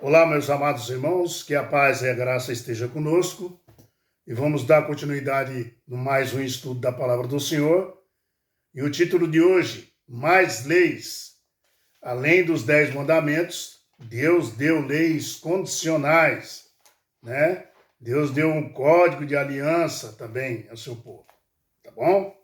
Olá, meus amados irmãos, que a paz e a graça esteja conosco e vamos dar continuidade no mais um estudo da Palavra do Senhor. E o título de hoje, Mais Leis. Além dos 10 mandamentos, Deus deu leis condicionais, né? Deus deu um código de aliança também ao seu povo, tá bom?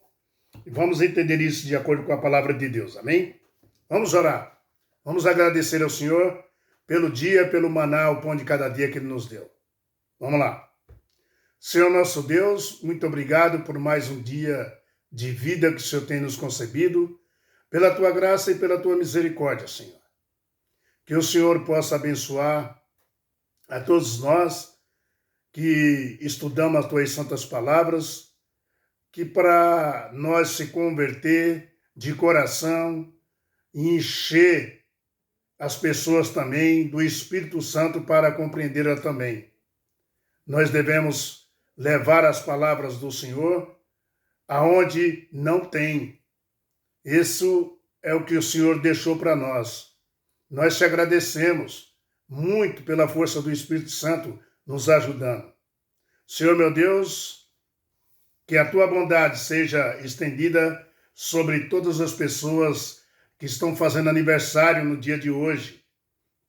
E vamos entender isso de acordo com a Palavra de Deus, amém? Vamos orar. Vamos agradecer ao Senhor pelo dia, pelo maná, o pão de cada dia que Ele nos deu. Vamos lá. Senhor nosso Deus, muito obrigado por mais um dia de vida que o Senhor tem nos concebido, pela Tua graça e pela Tua misericórdia, Senhor. Que o Senhor possa abençoar a todos nós que estudamos as Tuas santas palavras, que para nós se converter de coração e encher as pessoas também do Espírito Santo para compreendê-la também. Nós devemos levar as palavras do Senhor aonde não tem. Isso é o que o Senhor deixou para nós. Nós te agradecemos muito pela força do Espírito Santo nos ajudando. Senhor meu Deus, que a tua bondade seja estendida sobre todas as pessoas que estão fazendo aniversário no dia de hoje,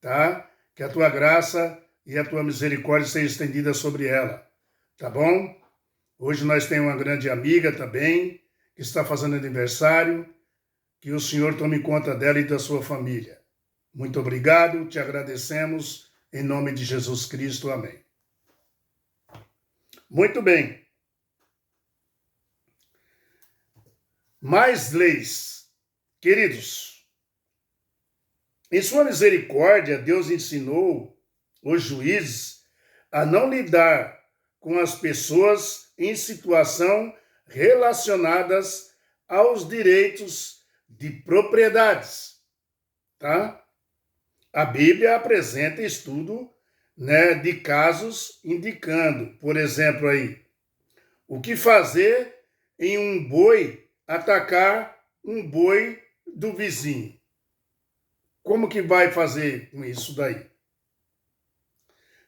tá? Que a tua graça e a tua misericórdia seja estendida sobre ela, tá bom? Hoje nós temos uma grande amiga também, que está fazendo aniversário, que o Senhor tome conta dela e da sua família. Muito obrigado, te agradecemos, em nome de Jesus Cristo, amém. Muito bem. Mais leis. Queridos, em sua misericórdia, Deus ensinou os juízes a não lidar com as pessoas em situação relacionadas aos direitos de propriedades, tá? A Bíblia apresenta estudo, de casos indicando, por exemplo, aí, o que fazer em um boi atacar um boi do vizinho. Como que vai fazer com isso daí?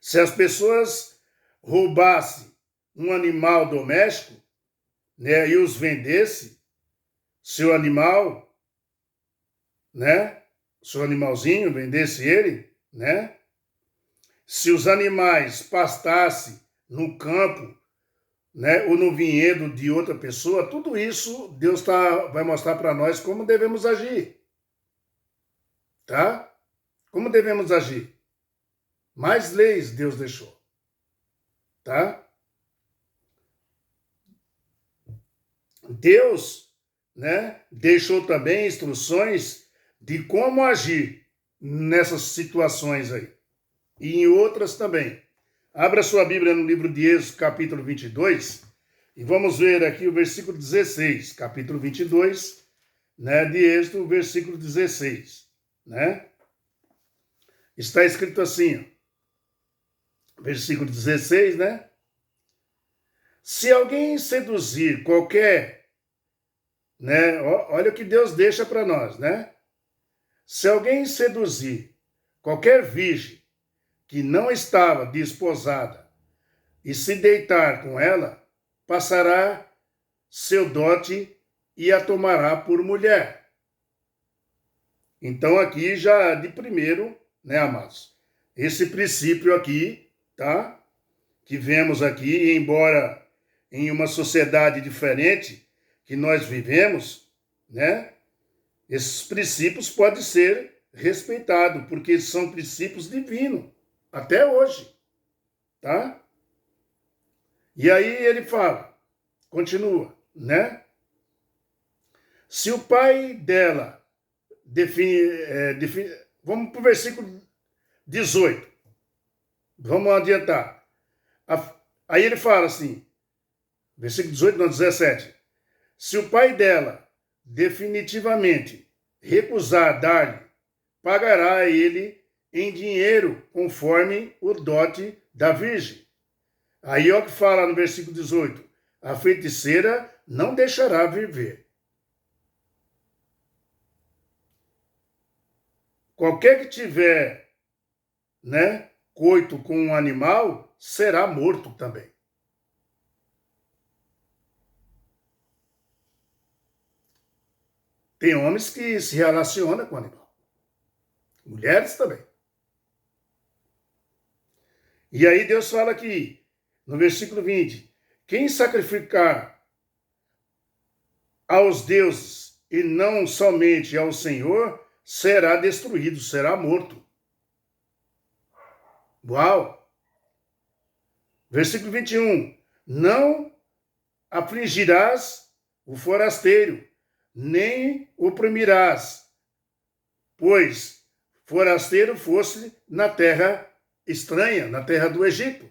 Se as pessoas roubassem um animal doméstico, e os vendessem, seu animal, seu animalzinho, vendesse ele, se os animais pastassem no campo, ou no vinhedo de outra pessoa, tudo isso Deus vai mostrar para nós como devemos agir. Tá? Como devemos agir? Mais leis Deus deixou. Tá? Deus, deixou também instruções de como agir nessas situações aí. E em outras também. Abra sua Bíblia no livro de Êxodo, capítulo 22, e vamos ver aqui o versículo 16, capítulo 22, de Êxodo, versículo 16, Está escrito assim, versículo 16, Se alguém seduzir qualquer, olha o que Deus deixa para nós, Se alguém seduzir qualquer virgem que não estava desposada e se deitar com ela, passará seu dote e a tomará por mulher. Então aqui já de primeiro, amados, esse princípio aqui, tá? Que vemos aqui, embora em uma sociedade diferente que nós vivemos, esses princípios podem ser respeitados, porque são princípios divinos, até hoje, tá? E aí ele fala, continua, Se o pai dela vamos para o versículo 18, vamos adiantar. Aí ele fala assim, versículo 18, não, 17, se o pai dela definitivamente recusar dar-lhe, pagará a ele em dinheiro, conforme o dote da virgem. Aí ó que fala no versículo 18, a feiticeira não deixará viver. Qualquer que tiver né, coito com um animal, será morto também. Tem homens que se relacionam com o animal. Mulheres também. E aí Deus fala aqui, no versículo 20, quem sacrificar aos deuses e não somente ao Senhor, será destruído, será morto. Uau! Versículo 21, não afligirás o forasteiro, nem oprimirás, pois forasteiro fosse na terra estranha, na terra do Egito.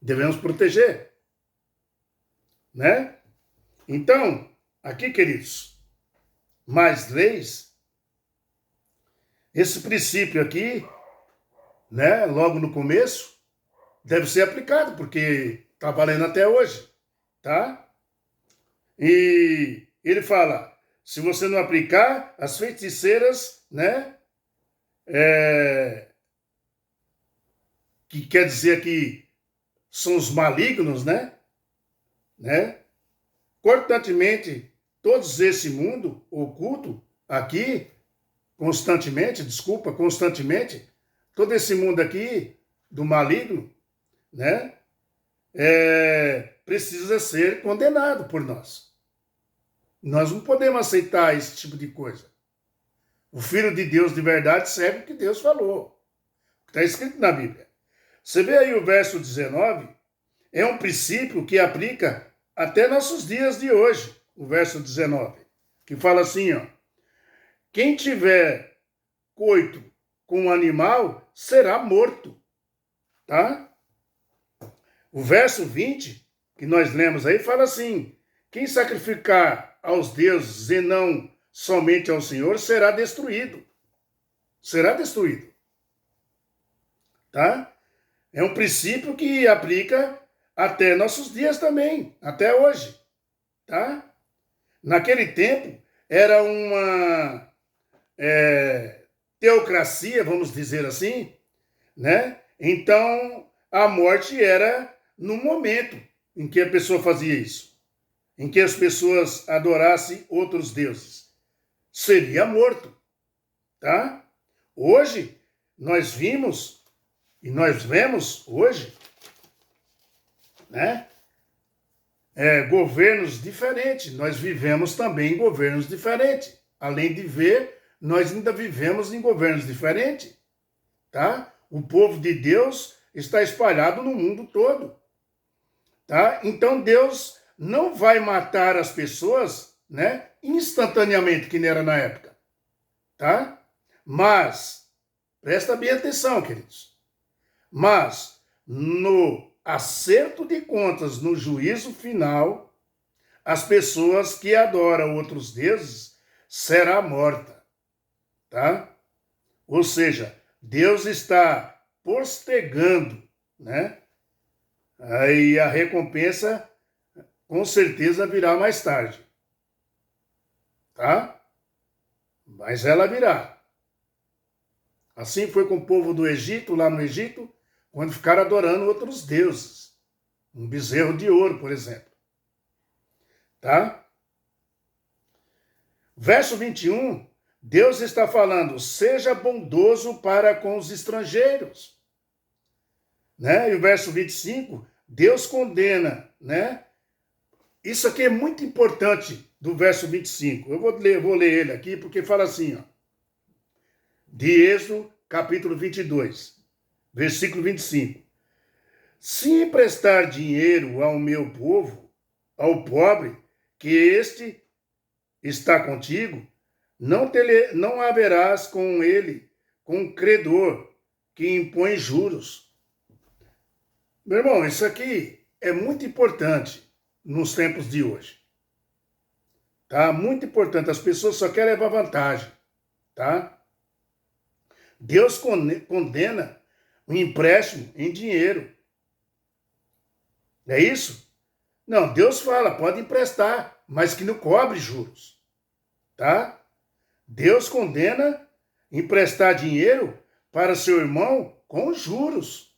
Devemos proteger, né? Então, aqui, queridos, mais leis, esse princípio aqui, né, logo no começo, deve ser aplicado, porque está valendo até hoje, tá? E ele fala, se você não aplicar, as feiticeiras, né, que quer dizer que são os malignos, né, constantemente, todos esse mundo oculto aqui, constantemente, todo esse mundo aqui do maligno, né, precisa ser condenado por nós. Nós não podemos aceitar esse tipo de coisa. O Filho de Deus de verdade segue o que Deus falou. Está escrito na Bíblia. Você vê aí o verso 19, é um princípio que aplica até nossos dias de hoje, o verso 19, que fala assim, ó, quem tiver coito com um animal será morto, tá? O verso 20, que nós lemos aí, fala assim, quem sacrificar aos deuses e não somente ao Senhor será destruído. Será destruído. Tá? É um princípio que aplica até nossos dias também, até hoje. Tá? Naquele tempo, era uma teocracia, vamos dizer assim, né? Então, a morte era no momento em que a pessoa fazia isso, em que as pessoas adorassem outros deuses. Seria morto, tá? Hoje, nós vimos, e nós vemos hoje, né? Governos diferentes. Nós vivemos também em governos diferentes. Além de ver, nós ainda vivemos em governos diferentes, tá? O povo de Deus está espalhado no mundo todo, tá? Então Deus não vai matar as pessoas, né, instantaneamente, que nem era na época, tá? Mas, presta bem atenção, queridos, mas no acerto de contas, no juízo final, as pessoas que adoram outros deuses será morta, tá? Ou seja, Deus está postergando, né? Aí a recompensa com certeza virá mais tarde, tá? Mas ela virá. Assim foi com o povo do Egito, lá no Egito, quando ficaram adorando outros deuses. Um bezerro de ouro, por exemplo. Tá? Verso 21, Deus está falando, seja bondoso para com os estrangeiros. Né? E o verso 25, Deus condena, né? Isso aqui é muito importante do verso 25. Eu vou ler ele aqui porque fala assim, ó. De Êxodo, capítulo 22, versículo 25. Se emprestar dinheiro ao meu povo, ao pobre, que este está contigo, não haverás com ele, com credor, que impõe juros. Meu irmão, isso aqui é muito importante nos tempos de hoje. Tá? Muito importante. As pessoas só querem levar vantagem. Tá? Deus condena o empréstimo em dinheiro. É isso? Não, Deus fala, pode emprestar, mas que não cobre juros. Tá? Deus condena emprestar dinheiro para seu irmão com juros.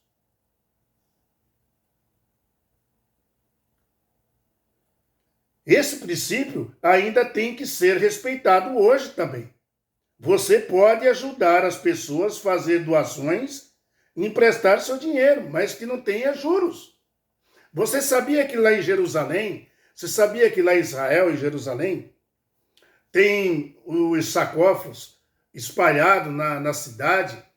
Esse princípio ainda tem que ser respeitado hoje também. Você pode ajudar as pessoas a fazer doações e emprestar seu dinheiro, mas que não tenha juros. Você sabia que lá em Jerusalém, você sabia que lá em Israel, em Jerusalém, tem os sarcófagos espalhados na cidade,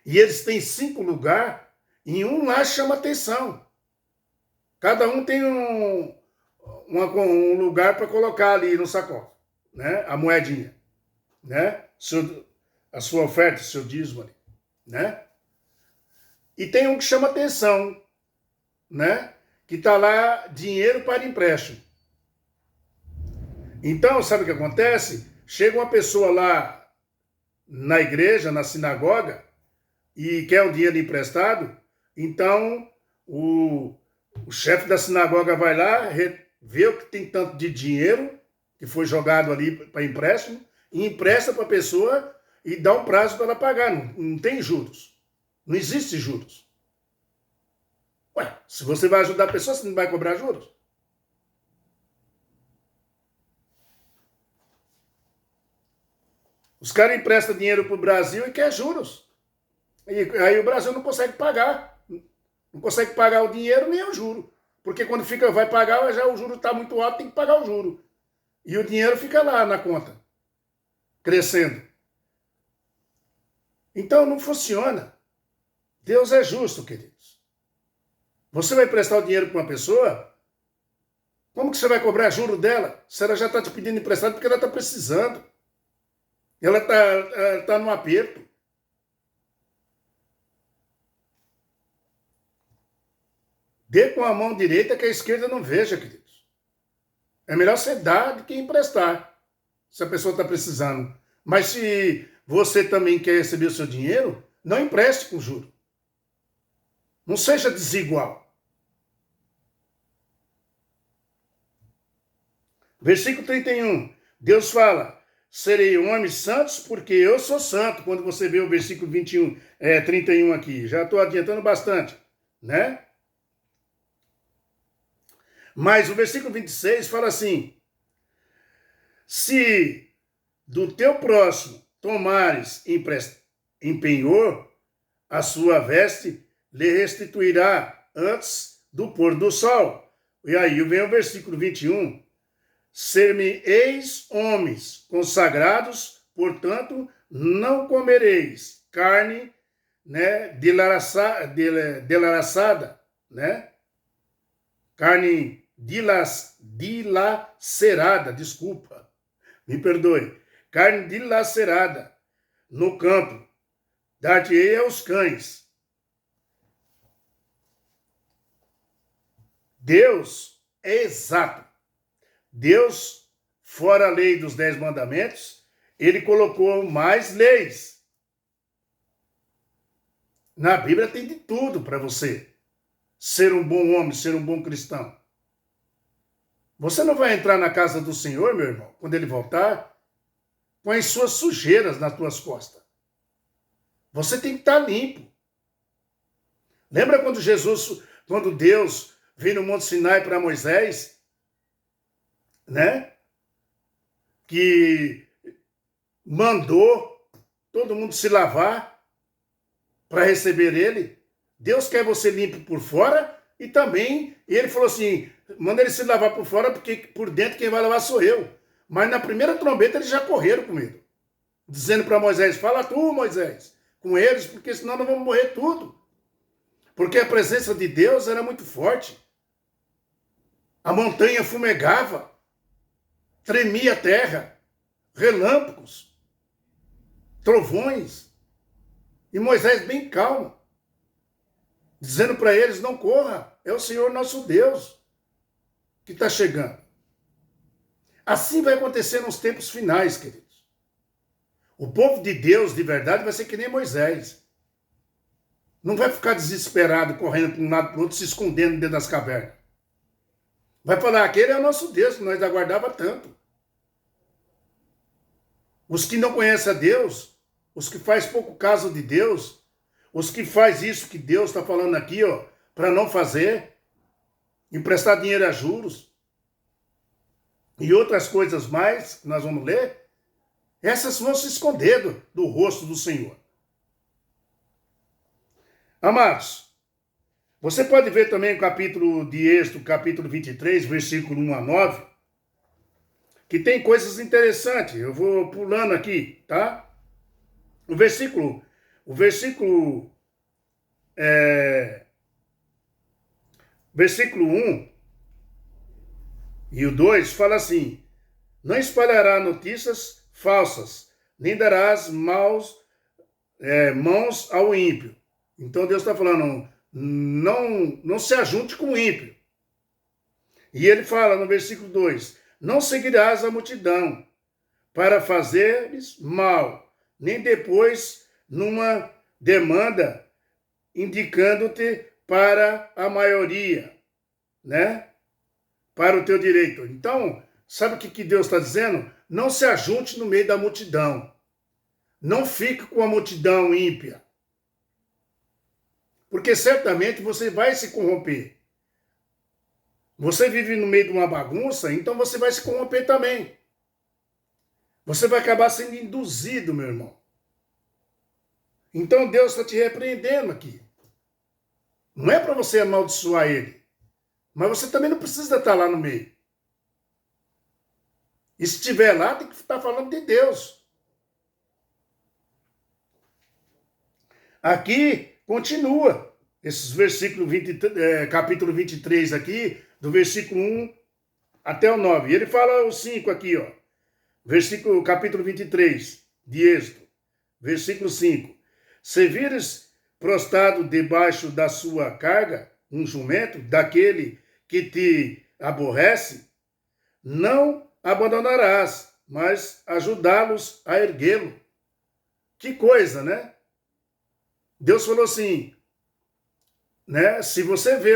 e eles têm 5 lugares, e um lá chama atenção. Cada um tem um lugar para colocar ali no sarcófago, né? A moedinha, né? A sua oferta, o seu dízimo ali, né? E tem um que chama atenção, né? Que está lá, dinheiro para empréstimo. Então, sabe o que acontece? Chega uma pessoa lá na igreja, na sinagoga, e quer o dinheiro emprestado, então o chefe da sinagoga vai lá, vê o que tem tanto de dinheiro que foi jogado ali para empréstimo, e empresta para a pessoa e dá um prazo para ela pagar. Não tem juros. Não existe juros. Ué, se você vai ajudar a pessoa, você não vai cobrar juros? Os caras emprestam dinheiro para o Brasil e quer juros. E aí o Brasil não consegue pagar. Não consegue pagar o dinheiro nem o juro. Porque quando vai pagar, já o juro está muito alto, tem que pagar o juro. E o dinheiro fica lá na conta, crescendo. Então não funciona. Deus é justo, queridos. Você vai emprestar o dinheiro para uma pessoa, como que você vai cobrar juro dela? Se ela já está te pedindo emprestado porque ela está precisando. Ela está no aperto. Dê com a mão direita que a esquerda não veja, queridos. É melhor você dar do que emprestar, se a pessoa está precisando. Mas se você também quer receber o seu dinheiro, não empreste com juro. Não seja desigual. Versículo 31. Deus fala: serei homens santos porque eu sou santo. Quando você vê o versículo 31 aqui. Já estou adiantando bastante, né? Mas o versículo 26 fala assim: se do teu próximo tomares empenhor, a sua veste lhe restituirá antes do pôr do sol. E aí vem o versículo 21. Ser-me-eis homens consagrados, portanto, não comereis carne, né, dilaraçada, né? Carne dilacerada, desculpa, me perdoe. Carne dilacerada no campo, dar-te-ei aos cães. Deus é exato. Deus, fora a lei dos 10 mandamentos, ele colocou mais leis. Na Bíblia tem de tudo para você ser um bom homem, ser um bom cristão. Você não vai entrar na casa do Senhor, meu irmão, quando ele voltar, com as suas sujeiras nas tuas costas. Você tem que estar limpo. Lembra quando Deus veio no Monte Sinai para Moisés, né? Que mandou todo mundo se lavar para receber ele. Deus quer você limpo por fora e também ele falou assim, manda ele se lavar por fora porque por dentro quem vai lavar sou eu. Mas na primeira trombeta eles já correram com medo, dizendo para Moisés, fala tu, Moisés, com eles, porque senão nós vamos morrer tudo. Porque a presença de Deus era muito forte. A montanha fumegava, tremia a terra, relâmpagos, trovões. E Moisés bem calmo, dizendo para eles, não corra, é o Senhor nosso Deus que está chegando. Assim vai acontecer nos tempos finais, queridos. O povo de Deus, de verdade, vai ser que nem Moisés. Não vai ficar desesperado, correndo para um lado para o outro, se escondendo dentro das cavernas. Vai falar, aquele é o nosso Deus, que nós aguardava tanto. Os que não conhecem a Deus os que faz pouco caso de Deus, os que faz isso que Deus está falando aqui, ó, para não fazer, emprestar dinheiro a juros e outras coisas mais que nós vamos ler, essas vão se esconder do rosto do Senhor. Amados, você pode ver também o capítulo de Êxodo, capítulo 23, versículo 1 a 9, que tem coisas interessantes. Eu vou pulando aqui, tá? O versículo 1 e o 2 fala assim: não espalhará notícias falsas, nem darás mãos ao ímpio. Então Deus está falando, não se ajunte com o ímpio. E ele fala no versículo 2, não seguirás a multidão para fazeres mal, nem depois numa demanda indicando-te para a maioria, né? Para o teu direito. Então, sabe o que Deus está dizendo? Não se ajunte no meio da multidão. Não fique com a multidão ímpia. Porque certamente você vai se corromper. Você vive no meio de uma bagunça, então você vai se corromper também. Você vai acabar sendo induzido, meu irmão. Então Deus está te repreendendo aqui. Não é para você amaldiçoar ele. Mas você também não precisa estar lá no meio. E se estiver lá, tem que estar falando de Deus. Aqui continua. Esses versículos capítulo 23 aqui, do versículo 1 até o 9. E ele fala o 5 aqui, ó. Capítulo 23 de Êxodo, versículo 5. Se vires prostrado debaixo da sua carga, um jumento, daquele que te aborrece, não abandonarás, mas ajudá-los a erguê-lo. Que coisa, né? Deus falou assim, né? Se você vê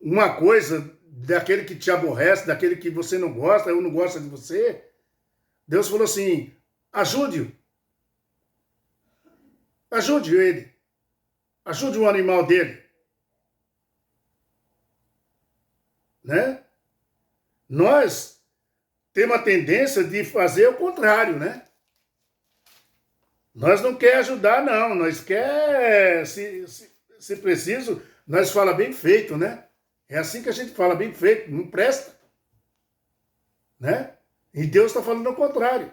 uma coisa daquele que te aborrece, daquele que você não gosta, ou não gosta de você, Deus falou assim, ajude-o. Ajude ele. Ajude o animal dele. Né? Nós temos a tendência de fazer o contrário, né? Nós não quer ajudar, não. Nós quer, se preciso, nós fala bem feito, né? É assim que a gente fala, bem feito, não presta. Né? E Deus está falando o contrário.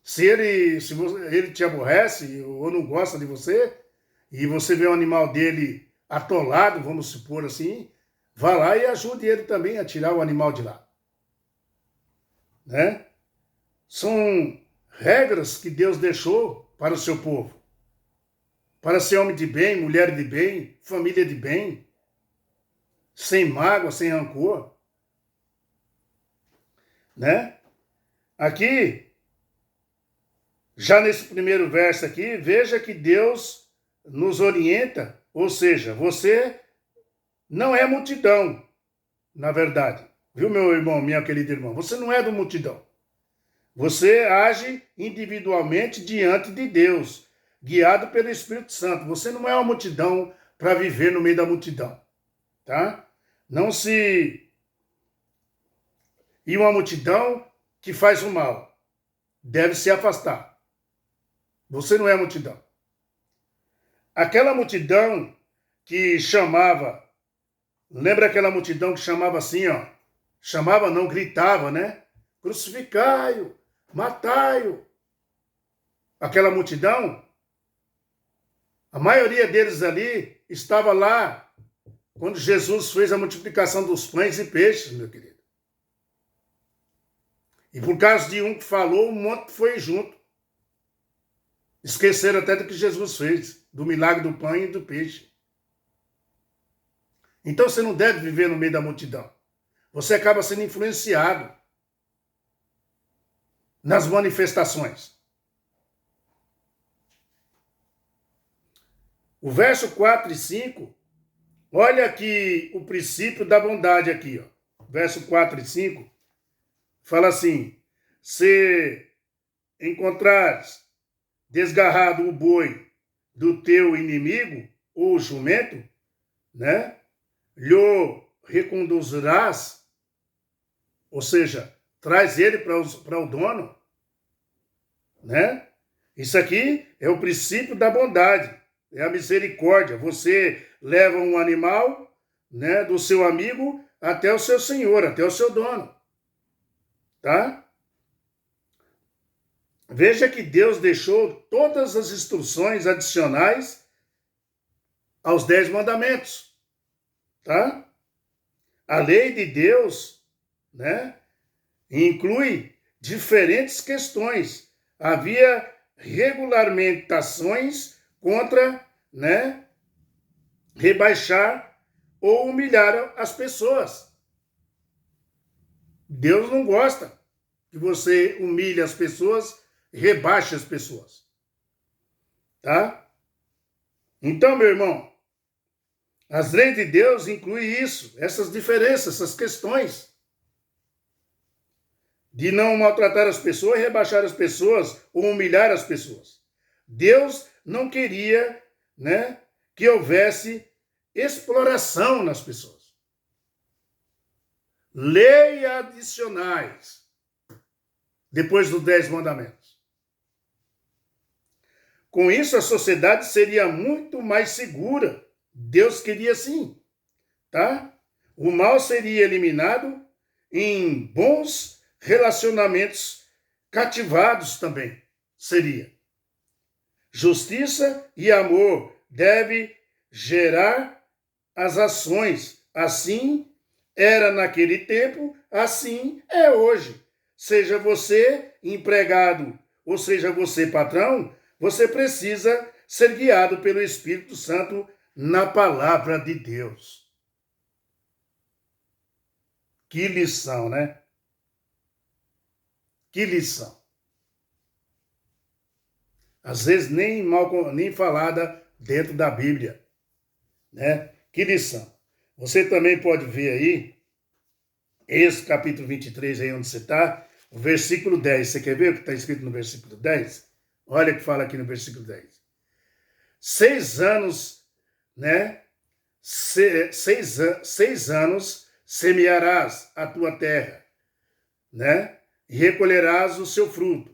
Se ele te aborrece ou não gosta de você, e você vê o animal dele atolado, vamos supor assim, vá lá e ajude ele também a tirar o animal de lá. Né? São regras que Deus deixou para o seu povo. Para ser homem de bem, mulher de bem, família de bem, sem mágoa, sem rancor. Né? Aqui, já nesse primeiro verso aqui, veja que Deus nos orienta, ou seja, você não é multidão, na verdade. Viu, meu irmão, minha querida irmã? Você não é do multidão. Você age individualmente diante de Deus, guiado pelo Espírito Santo. Você não é uma multidão para viver no meio da multidão, tá? Não se... E uma multidão que faz o mal deve se afastar. Você não é multidão. Aquela multidão que chamava... Lembra aquela multidão que chamava assim, ó? Chamava não, gritava, né? Crucificai-o, matai-o. Aquela multidão, a maioria deles ali estava lá quando Jesus fez a multiplicação dos pães e peixes, meu querido. E por causa de um que falou, um monte foi junto. Esqueceram até do que Jesus fez, do milagre do pão e do peixe. Então você não deve viver no meio da multidão. Você acaba sendo influenciado nas manifestações. O verso 4 e 5, olha aqui o princípio da bondade aqui, ó. Verso 4 e 5, fala assim, se encontrares desgarrado o boi do teu inimigo, ou jumento, né? Lhe reconduzirás, ou seja, traz ele para o dono, né? Isso aqui é o princípio da bondade, é a misericórdia. Você leva um animal, né, do seu amigo até o seu senhor, até o seu dono, tá? Veja que Deus deixou todas as instruções adicionais aos 10 mandamentos, tá? A lei de Deus, né, inclui diferentes questões. Havia regulamentações contra, né, rebaixar ou humilhar as pessoas. Deus não gosta que você humilhe as pessoas, rebaixe as pessoas. Tá? Então, meu irmão, as leis de Deus incluem isso, essas diferenças, essas questões. De não maltratar as pessoas, rebaixar as pessoas ou humilhar as pessoas. Deus não queria, né, que houvesse exploração nas pessoas. Leis adicionais, depois dos 10 mandamentos. Com isso, a sociedade seria muito mais segura. Deus queria assim, tá? O mal seria eliminado em bons relacionamentos cativados também, seria. Justiça e amor deve gerar as ações. Assim era naquele tempo, assim é hoje. Seja você empregado, ou seja você patrão, você precisa ser guiado pelo Espírito Santo na palavra de Deus. Que lição, né? Que lição. Às vezes nem falada dentro da Bíblia, né? Que lição. Você também pode ver aí, esse capítulo 23 aí onde você está, o versículo 10. Você quer ver o que está escrito no versículo 10? Olha o que fala aqui no versículo 10. 6 anos, né? 6 anos semearás a tua terra, né? E recolherás o seu fruto.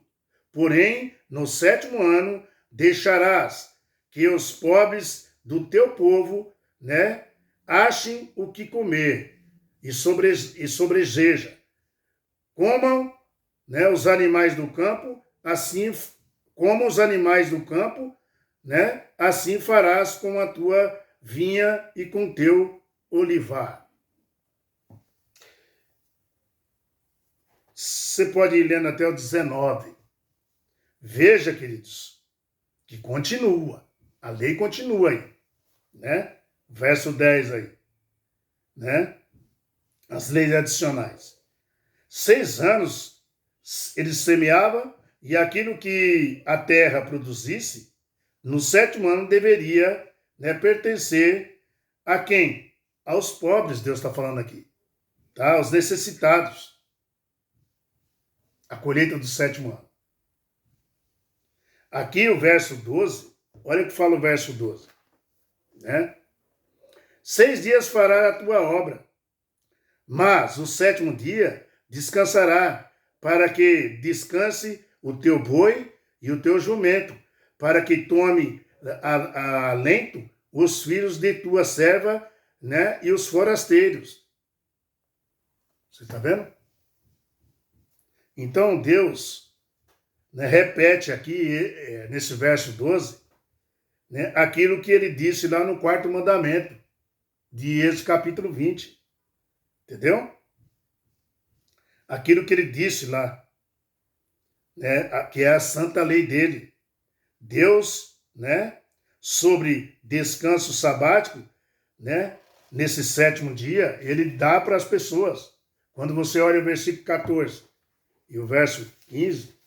Porém, no 7º ano, deixarás que os pobres do teu povo, né, achem o que comer e sobrejeja. Comam, né, os animais do campo, assim como os animais do campo, né, assim farás com a tua vinha e com teu olivar. Você pode ir lendo até o 19. Veja, queridos, que continua. A lei continua aí, né? Verso 10 aí, né? As leis adicionais. 6 anos ele semeava e aquilo que a terra produzisse, no 7º ano deveria, né, pertencer a quem? Aos pobres, Deus está falando aqui, tá? Aos necessitados. A colheita do 7º ano. Aqui o verso 12, olha o que fala o verso 12, né? 6 dias fará a tua obra, mas o 7º dia descansará, para que descanse o teu boi e o teu jumento, para que tome alento os filhos de tua serva, né, e os forasteiros. Você está vendo? Então Deus, né, repete aqui, nesse verso 12, né, aquilo que ele disse lá no 4º mandamento, de Êxodo capítulo 20. Entendeu? Aquilo que ele disse lá, né, que é a santa lei dele. Deus, né, sobre descanso sabático, né, nesse 7º dia, ele dá para as pessoas. Quando você olha o versículo 14 e o verso 15,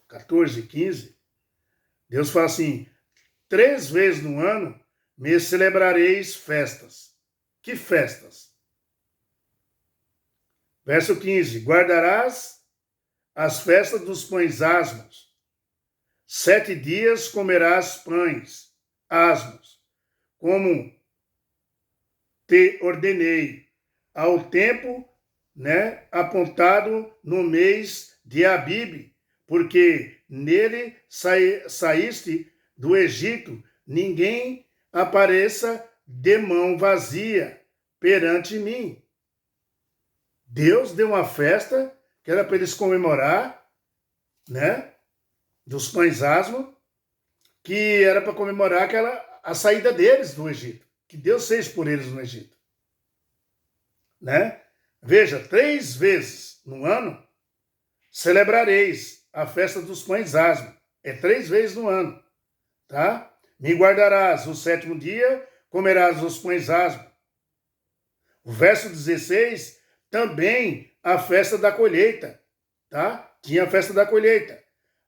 14 e 15, Deus fala assim: 3 vezes no ano me celebrareis festas. Que festas? Verso 15: guardarás as festas dos pães asmos. 7 dias comerás pães asmos, como te ordenei, ao tempo, apontado no mês de Abibe, porque nele saíste do Egito. Ninguém apareça de mão vazia perante mim. Deus deu uma festa que era para eles comemorar, dos pães asmos, que era para comemorar a saída deles do Egito, que Deus fez por eles no Egito. Veja, 3 vezes no ano celebrareis a festa dos pães asmos. É 3 vezes no ano, tá? Me guardarás o 7º dia, comerás os pães asmos. O verso 16, também a festa da colheita, tá? Tinha a festa da colheita,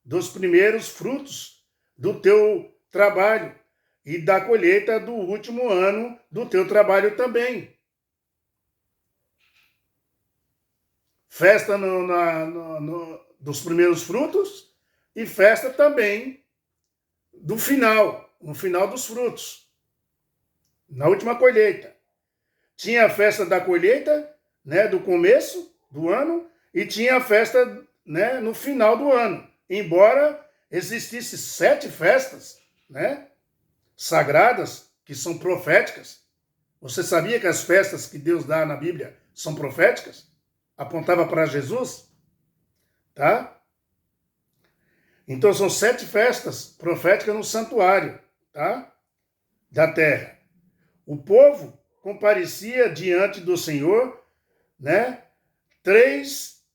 dos primeiros frutos do teu trabalho e da colheita do último ano do teu trabalho também. Festa dos primeiros frutos e festa também do final, no final dos frutos, na última colheita. Tinha a festa da colheita, do começo do ano, e tinha a festa, no final do ano. Embora existissem 7 festas, sagradas, que são proféticas. Você sabia que as festas que Deus dá na Bíblia são proféticas? Apontava para Jesus, tá? Então são 7 festas proféticas no santuário, tá? Da terra. O povo comparecia diante do Senhor, 3,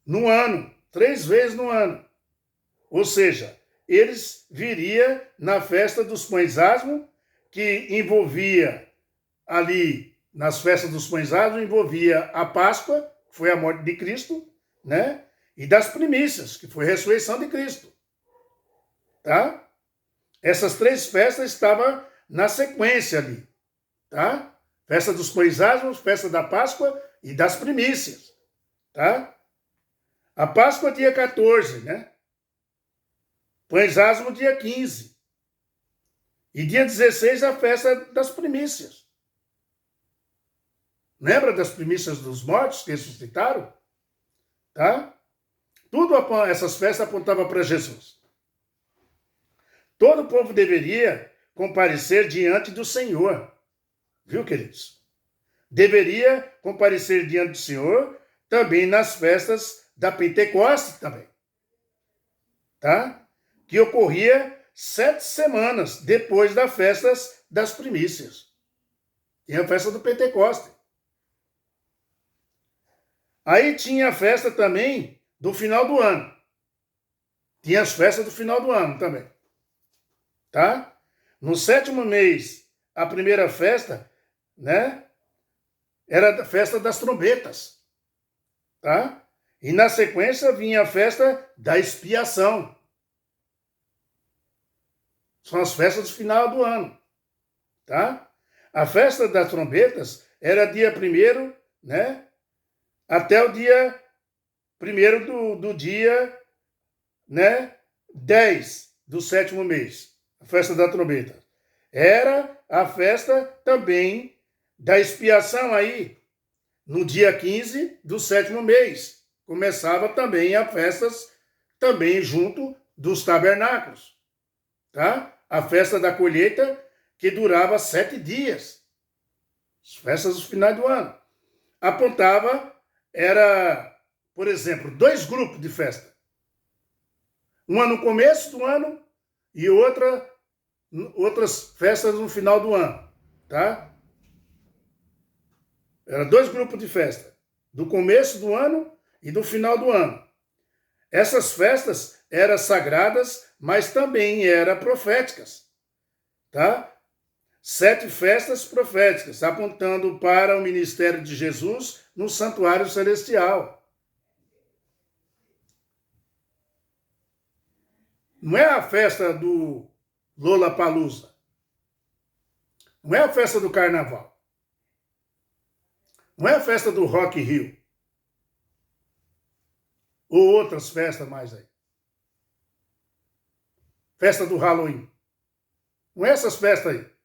no ano, 3 vezes no ano. Ou seja, eles viriam na festa dos pães asmos, que envolvia ali, nas festas dos pães asmos, envolvia a Páscoa, que foi a morte de Cristo, e das primícias, que foi a ressurreição de Cristo. Tá? Essas 3 festas estavam na sequência ali, tá? Festa dos pães asmos, festa da Páscoa e das primícias, tá? A Páscoa dia 14, Pães asmos dia 15. E dia 16 a festa das primícias. Lembra das primícias dos mortos que ressuscitaram? Tá? Tudo essas festas apontavam para Jesus. Todo o povo deveria comparecer diante do Senhor. Viu, queridos? Deveria comparecer diante do Senhor também nas festas da Pentecostes também. Tá? Que ocorria 7 semanas depois das festas das primícias. Tinha a festa do Pentecoste. Aí tinha a festa também do final do ano. Tinha as festas do final do ano também. Tá? No 7º mês, a primeira festa, era a festa das trombetas. Tá? E na sequência vinha a festa da expiação. São as festas do final do ano. Tá? A festa das trombetas era dia 1º, até o dia 1º do dia, 10 do 7º mês. A festa da trombeta. Era a festa também da expiação aí, no dia 15 do 7º mês. Começava também as festas, também junto dos tabernáculos. Tá? A festa da colheita, que durava 7 dias. As festas dos finais do ano. Apontava, era, por exemplo, 2 grupos de festa. Uma no começo do ano e outras festas no final do ano. Tá? Era 2 grupos de festa. Do começo do ano e do final do ano. Essas festas eram sagradas, mas também eram proféticas. Tá? 7 festas proféticas, apontando para o ministério de Jesus no santuário celestial. Não é a festa do Lollapalooza. Não é a festa do carnaval. Não é a festa do Rock in Rio. Ou outras festas mais aí. Festa do Halloween. Não é essas festas aí.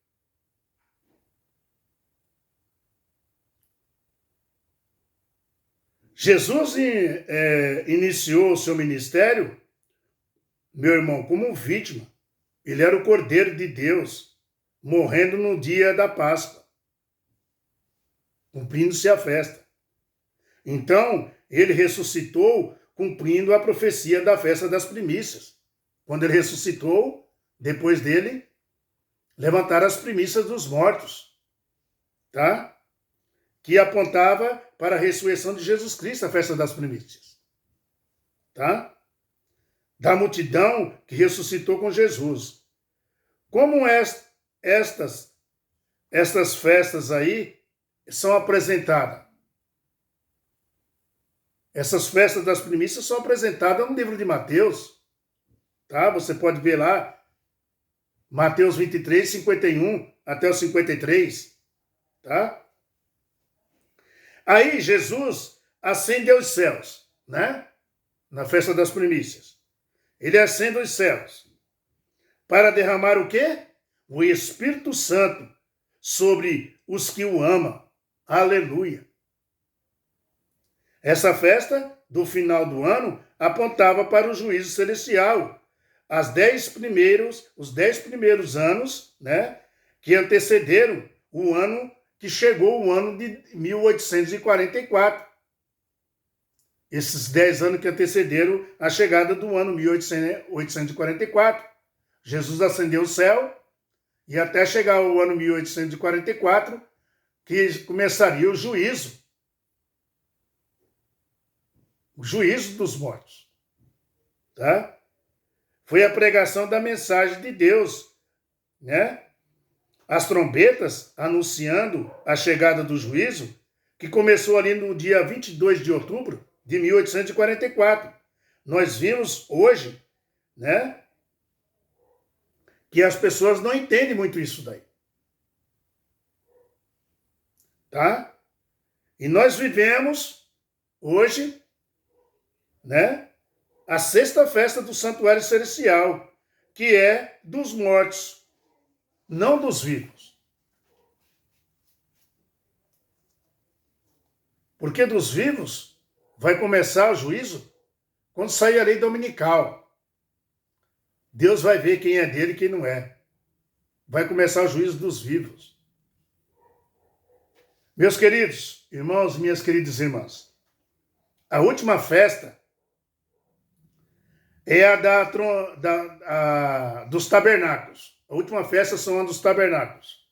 Jesus iniciou o seu ministério, meu irmão, como vítima. Ele era o Cordeiro de Deus, morrendo no dia da Páscoa, cumprindo-se a festa. Então, ele ressuscitou, cumprindo a profecia da festa das primícias. Quando ele ressuscitou, depois dele, levantaram as primícias dos mortos, tá? Que apontava para a ressurreição de Jesus Cristo, a festa das primícias, tá? Da multidão que ressuscitou com Jesus. Como estas festas aí são apresentadas? Essas festas das primícias são apresentadas no livro de Mateus, tá? Você pode ver lá, Mateus 23, 51 até o 53, tá? Aí Jesus ascende aos céus, né? Na festa das primícias. Ele ascende aos céus para derramar o quê? O Espírito Santo sobre os que o amam. Aleluia. Essa festa do final do ano apontava para o juízo celestial. Os 10 primeiros anos, né, que antecederam o ano que chegou, o ano de 1844. Esses 10 anos que antecederam a chegada do ano 1844. Jesus ascendeu ao céu e até chegar ao ano 1844, que começaria o juízo. O juízo dos mortos. Tá? Foi a pregação da mensagem de Deus, né? As trombetas anunciando a chegada do juízo, que começou ali no dia 22 de outubro de 1844. Nós vimos hoje, né, que as pessoas não entendem muito isso daí. Tá? E nós vivemos hoje, né, a sexta festa do Santuário Celestial, que é dos mortos, não dos vivos. Porque dos vivos vai começar o juízo quando sair a lei dominical. Deus vai ver quem é dele e quem não é. Vai começar o juízo dos vivos. Meus queridos irmãos, minhas queridas irmãs, a última festa é a dos tabernáculos. A última festa são a dos tabernáculos,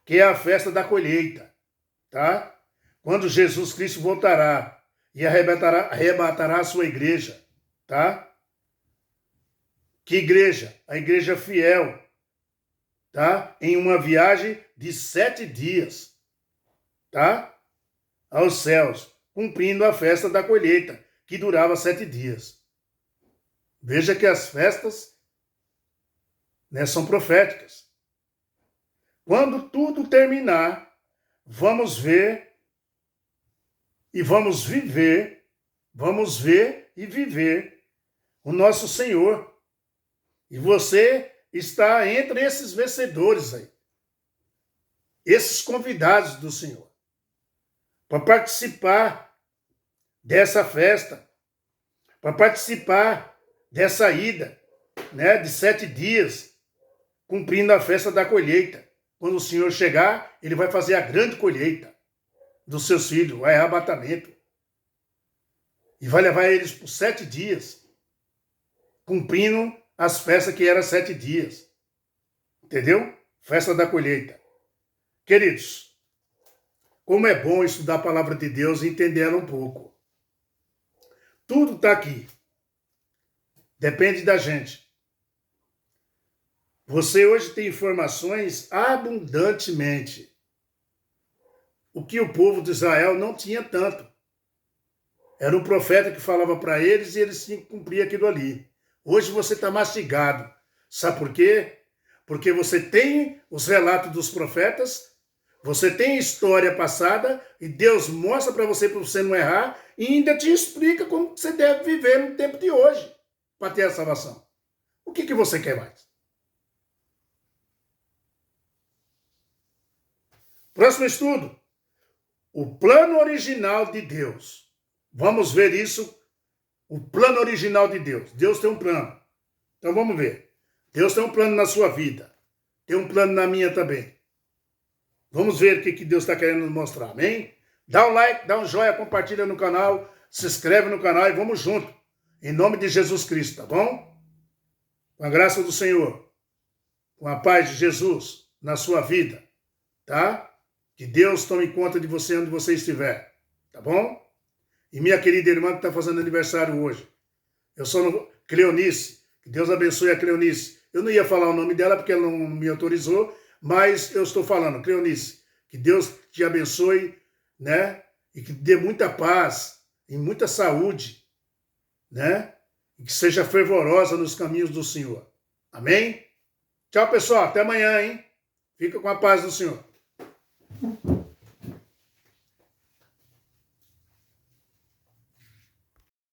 que é a festa da colheita, tá? Quando Jesus Cristo voltará e arrebatará a sua igreja, tá? Que igreja? A igreja fiel, tá? Em uma viagem de 7 dias, tá? Aos céus, cumprindo a festa da colheita, que durava 7 dias. Veja que as festas, né, são proféticas. Quando tudo terminar, vamos ver e vamos ver e viver o nosso Senhor. E você está entre esses vencedores aí, esses convidados do Senhor, para participar dessa festa, para participar dessa ida, né, de 7 dias, cumprindo a festa da colheita. Quando o Senhor chegar, ele vai fazer a grande colheita dos seus filhos, o arrebatamento. E vai levar eles por 7 dias, cumprindo as festas que eram 7 dias. Entendeu? Festa da colheita. Queridos, como é bom estudar a palavra de Deus e entender ela um pouco. Tudo está aqui. Depende da gente. Você hoje tem informações abundantemente. O que o povo de Israel não tinha tanto. Era um profeta que falava para eles e eles tinham que cumprir aquilo ali. Hoje você está mastigado. Sabe por quê? Porque você tem os relatos dos profetas, Você tem história passada e Deus mostra para você não errar e ainda te explica como você deve viver no tempo de hoje para ter a salvação. O que você quer mais? Próximo estudo. O plano original de Deus. Vamos ver isso. O plano original de Deus. Deus tem um plano. Então vamos ver. Deus tem um plano na sua vida. Tem um plano na minha também. Vamos ver o que Deus está querendo nos mostrar. Amém? Dá um like, dá um joinha, compartilha no canal, se inscreve no canal e vamos junto. Em nome de Jesus Cristo, tá bom? Com a graça do Senhor. Com a paz de Jesus na sua vida. Tá? Que Deus tome conta de você onde você estiver. Tá bom? E minha querida irmã que está fazendo aniversário hoje. Eu sou Cleonice. Que Deus abençoe a Cleonice. Eu não ia falar o nome dela porque ela não me autorizou, mas eu estou falando, Cleonice, que Deus te abençoe, né? E que dê muita paz e muita saúde, né? E que seja fervorosa nos caminhos do Senhor. Amém? Tchau, pessoal. Até amanhã, hein? Fica com a paz do Senhor.